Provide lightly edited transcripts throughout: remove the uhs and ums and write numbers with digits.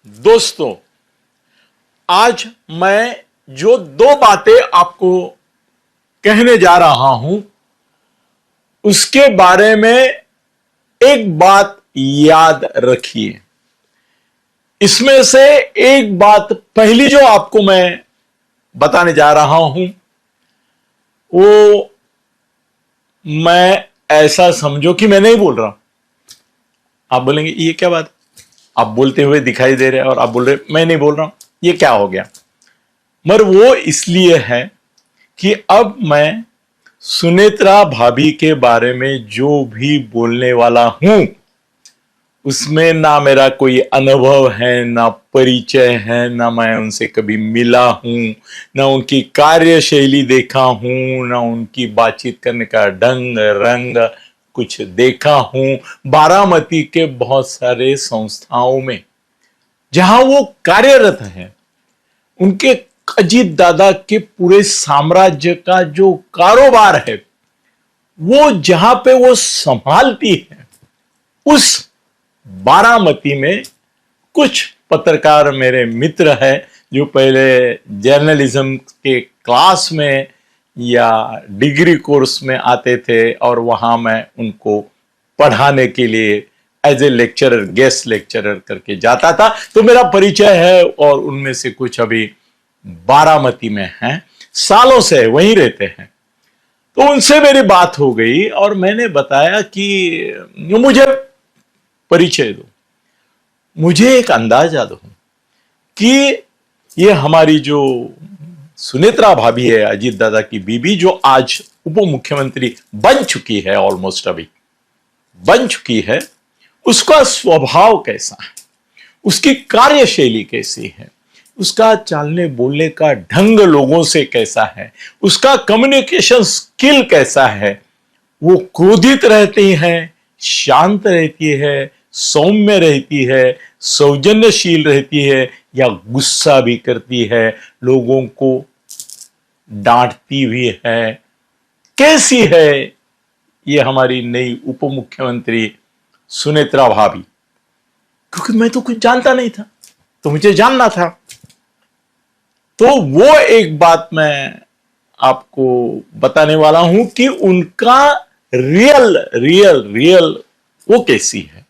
दोस्तों, आज मैं जो दो बातें आपको कहने जा रहा हूं उसके बारे में एक बात याद रखिए। इसमें से एक बात पहली जो आपको मैं बताने जा रहा हूं वो मैं ऐसा समझो कि मैं नहीं बोल रहा हूं। आप बोलेंगे ये क्या बात, आप बोलते हुए दिखाई दे रहे हैं और आप बोल रहे मैं नहीं बोल रहा हूं, ये क्या हो गया। मगर वो इसलिए है कि अब मैं सुनेत्रा भाभी के बारे में जो भी बोलने वाला हूं उसमें ना मेरा कोई अनुभव है, ना परिचय है, ना मैं उनसे कभी मिला हूं, ना उनकी कार्यशैली देखा हूं, ना उनकी बातचीत करने का ढंग रंग कुछ देखा हूं। बारामती के बहुत सारे संस्थाओं में जहां वो कार्यरत हैं, उनके अजीत दादा के पूरे साम्राज्य का जो कारोबार है वो जहां पे वो संभालती है, उस बारामती में कुछ पत्रकार मेरे मित्र हैं जो पहले जर्नलिज्म के क्लास में या डिग्री कोर्स में आते थे और वहां मैं उनको पढ़ाने के लिए as a lecturer, guest lecturer करके जाता था, तो मेरा परिचय है। और उनमें से कुछ अभी बारामती में हैं, सालों से वहीं रहते हैं। तो उनसे मेरी बात हो गई और मैंने बताया कि मुझे परिचय दो, मुझे एक अंदाजा दो कि ये हमारी जो सुनेत्रा भाभी है, अजीत दादा की बीबी, जो आज उप मुख्यमंत्री बन चुकी है, ऑलमोस्ट अभी बन चुकी है, उसका स्वभाव कैसा है, उसकी कार्यशैली कैसी है, उसका चालने बोलने का ढंग लोगों से कैसा है, उसका कम्युनिकेशन स्किल कैसा है। वो क्रोधित रहती हैं, शांत रहती है, सौम्य रहती है, सौजन्यशील रहती है, या गुस्सा भी करती है, लोगों को डांटती भी है। कैसी है ये हमारी नई उप मुख्यमंत्री सुनेत्रा भाभी? क्योंकि मैं तो कुछ जानता नहीं था, तो मुझे जानना था। तो वो एक बात मैं आपको बताने वाला हूं कि उनका रियल रियल रियल वो कैसी है।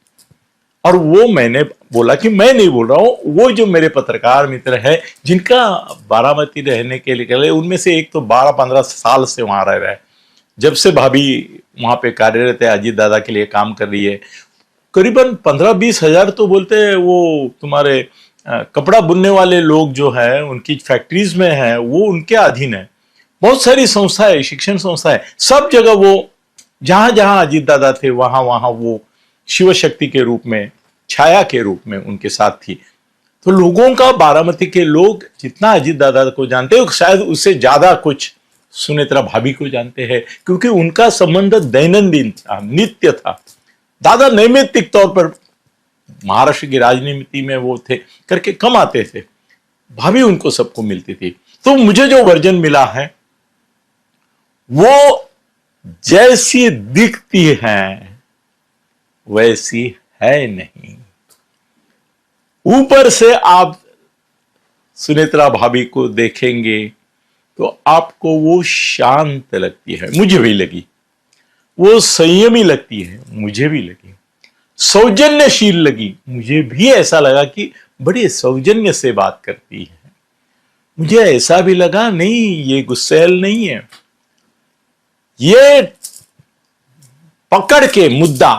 और वो मैंने बोला कि मैं नहीं बोल रहा हूं, वो जो मेरे पत्रकार मित्र है जिनका बारामती रहने के लिए, उनमें से एक तो 12-15 साल से वहां रह रहा है। जब से भाभी वहां पे कार्यरत है, अजीत दादा के लिए काम कर रही है, करीबन 15-20 हजार तो बोलते हैं वो तुम्हारे कपड़ा बुनने वाले लोग जो है उनकी फैक्ट्रीज में है, वो उनके अधीन है। बहुत सारी संस्थाएं, शिक्षण संस्थाएं, सब जगह वो जहां जहां अजीत दादा थे वहां वहां वो शिव शक्ति के रूप में, छाया के रूप में उनके साथ थी। तो लोगों का, बारामती के लोग जितना अजीत दादा को जानते हैं शायद उससे ज्यादा कुछ सुनेत्रा भाभी को जानते हैं, क्योंकि उनका संबंध दैनंदिन था, नित्य था। दादा नैमित्तिक तौर पर महाराष्ट्र की राजनीति में वो थे करके कम आते थे, भाभी उनको सबको मिलती थी। तो मुझे जो वर्जन मिला है वो जैसी दिखती है वैसी है नहीं। ऊपर से आप सुनेत्रा भाभी को देखेंगे तो आपको वो शांत लगती है, मुझे भी लगी। वो संयमी लगती है, मुझे भी लगी। सौजन्यशील लगी, मुझे भी ऐसा लगा कि बड़े सौजन्य से बात करती है। मुझे ऐसा भी लगा नहीं ये गुस्सैल नहीं है, ये पकड़ के मुद्दा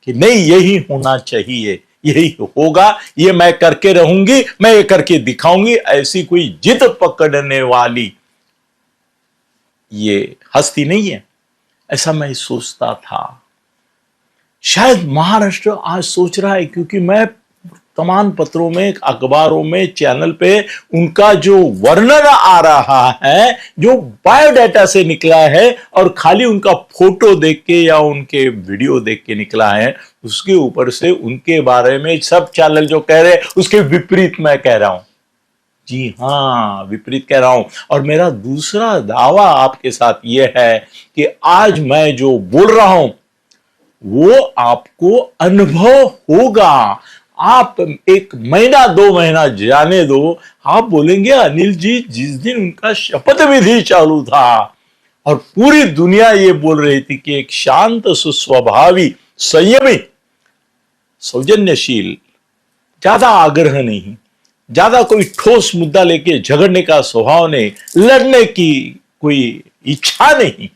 कि नहीं यही होना चाहिए, यही होगा, ये मैं करके रहूंगी, मैं ये करके दिखाऊंगी, ऐसी कोई जिद पकड़ने वाली ये हस्ती नहीं है, ऐसा मैं सोचता था। शायद महाराष्ट्र आज सोच रहा है, क्योंकि मैं तमाम पत्रों में, अखबारों में, चैनल पे उनका जो वर्णन आ रहा है, जो बायोडाटा से निकला है और खाली उनका फोटो देख के या उनके वीडियो देख के निकला है, उसके ऊपर से उनके बारे में सब चैनल जो कह रहे हैं उसके विपरीत मैं कह रहा हूं। जी हां, विपरीत कह रहा हूं। और मेरा दूसरा दावा आपके साथ यह है कि आज मैं जो बोल रहा हूं वो आपको अनुभव होगा, आप एक महीना 2 महीना जाने दो, आप बोलेंगे अनिल जी जिस दिन उनका शपथ विधि चालू था और पूरी दुनिया ये बोल रही थी कि एक शांत सुस्वभावी संयमी सौजन्यशील, ज्यादा आग्रह नहीं, ज्यादा कोई ठोस मुद्दा लेके झगड़ने का स्वभाव नहीं, लड़ने की कोई इच्छा नहीं,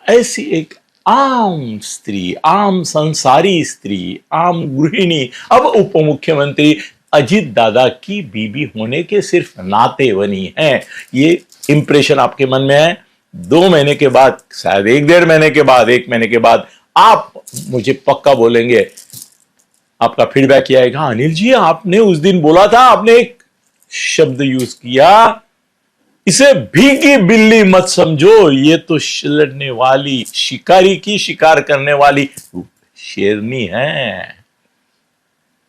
ऐसी एक आम स्त्री, आम संसारी स्त्री, आम गृहिणी, अब उप मुख्यमंत्री अजीत दादा की बीबी होने के सिर्फ नाते बनी है। ये इंप्रेशन आपके मन में है। 2 महीने के बाद, शायद 1-1.5 महीने के बाद, 1 महीने के बाद आप मुझे पक्का बोलेंगे, आपका फीडबैक ये आएगा, अनिल जी आपने उस दिन बोला था, आपने एक शब्द यूज किया, इसे भीगी बिल्ली मत समझो, ये तो लड़ने वाली, शिकारी की शिकार करने वाली शेरनी है।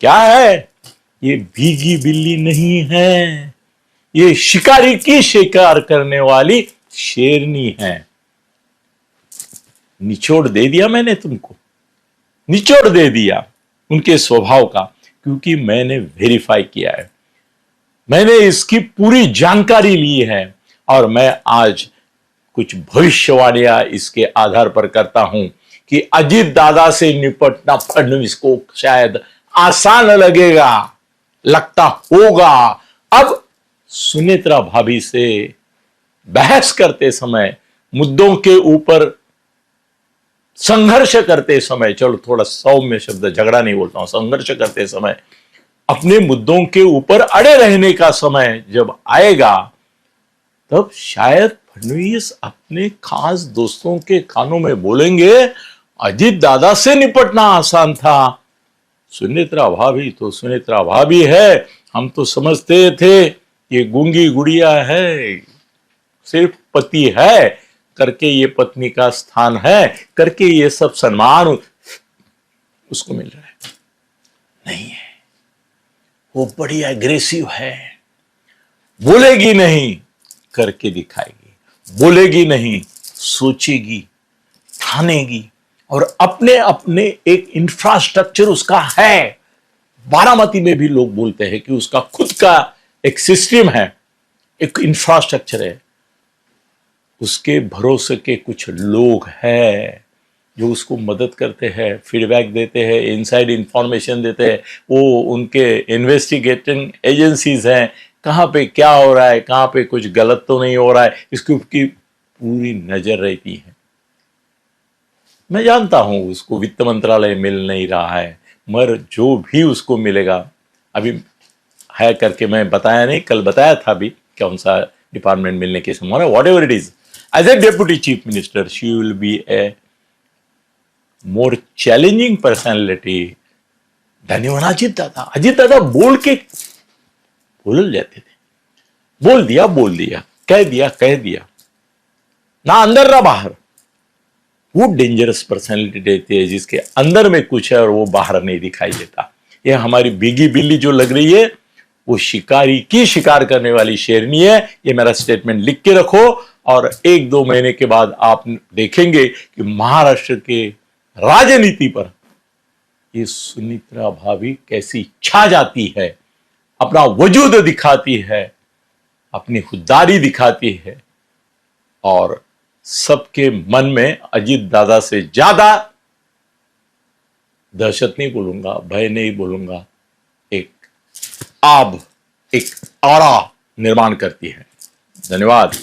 क्या है ये? भीगी बिल्ली नहीं है, ये शिकारी की शिकार करने वाली शेरनी है। निचोड़ दे दिया मैंने तुमको, निचोड़ दे दिया उनके स्वभाव का, क्योंकि मैंने वेरीफाई किया है, मैंने इसकी पूरी जानकारी ली है और मैं आज कुछ भविष्यवाणियां इसके आधार पर करता हूं कि अजीत दादा से निपटना फडणवीस को शायद आसान लगेगा, लगता होगा। अब सुनेत्रा भाभी से बहस करते समय, मुद्दों के ऊपर संघर्ष करते समय, चलो थोड़ा सौम्य शब्द, झगड़ा नहीं बोलता हूं, संघर्ष करते समय, अपने मुद्दों के ऊपर अड़े रहने का समय जब आएगा, तब शायद फडणवीस अपने खास दोस्तों के कानों में बोलेंगे, अजीत दादा से निपटना आसान था, सुनेत्रा भाभी तो सुनेत्रा भाभी है, हम तो समझते थे ये गूंगी गुड़िया है, सिर्फ पति है करके ये पत्नी का स्थान है करके ये सब सम्मान उसको मिल रहा है। नहीं है, वो बड़ी एग्रेसिव है, बोलेगी नहीं करके दिखाएगी, बोलेगी नहीं सोचेगी, ठानेगी, और अपने अपने एक इंफ्रास्ट्रक्चर उसका है। बारामती में भी लोग बोलते हैं कि उसका खुद का एक सिस्टम है, एक इंफ्रास्ट्रक्चर है, उसके भरोसे के कुछ लोग हैं जो उसको मदद करते हैं, फीडबैक देते हैं, इनसाइड इंफॉर्मेशन देते हैं, वो उनके इन्वेस्टिगेटिंग एजेंसीज हैं, कहाँ पे क्या हो रहा है, कहाँ पे कुछ गलत तो नहीं हो रहा है, इसकी उसकी पूरी नजर रहती है। मैं जानता हूं उसको वित्त मंत्रालय मिल नहीं रहा है, मगर जो भी उसको मिलेगा, अभी है करके मैं बताया नहीं, कल बताया था भी कौन सा डिपार्टमेंट मिलने की संभावना, whatever it is, as a deputy chief minister she will be a more challenging personality than even Ajit Dada. Ajit दादा बोल के बोल जाते थे, बोल दिया, कह दिया, ना अंदर ना बाहर। वो डेंजरस पर्सनैलिटी रहती है जिसके अंदर में कुछ है और वो बाहर नहीं दिखाई देता। ये हमारी भीगी बिल्ली जो लग रही है, वो शिकारी की शिकार करने वाली शेरनी है। ये मेरा स्टेटमेंट लिख के रखो, और 1-2 महीने के बाद आप देखेंगे कि महाराष्ट्र के राजनीति पर ये सुनेत्रा भाभी कैसी छा जाती है, अपना वजूद दिखाती है, अपनी खुददारी दिखाती है, और सबके मन में अजीत दादा से ज्यादा दहशत नहीं बोलूंगा, भय नहीं बोलूंगा, एक आब, एक आरा निर्माण करती है। धन्यवाद।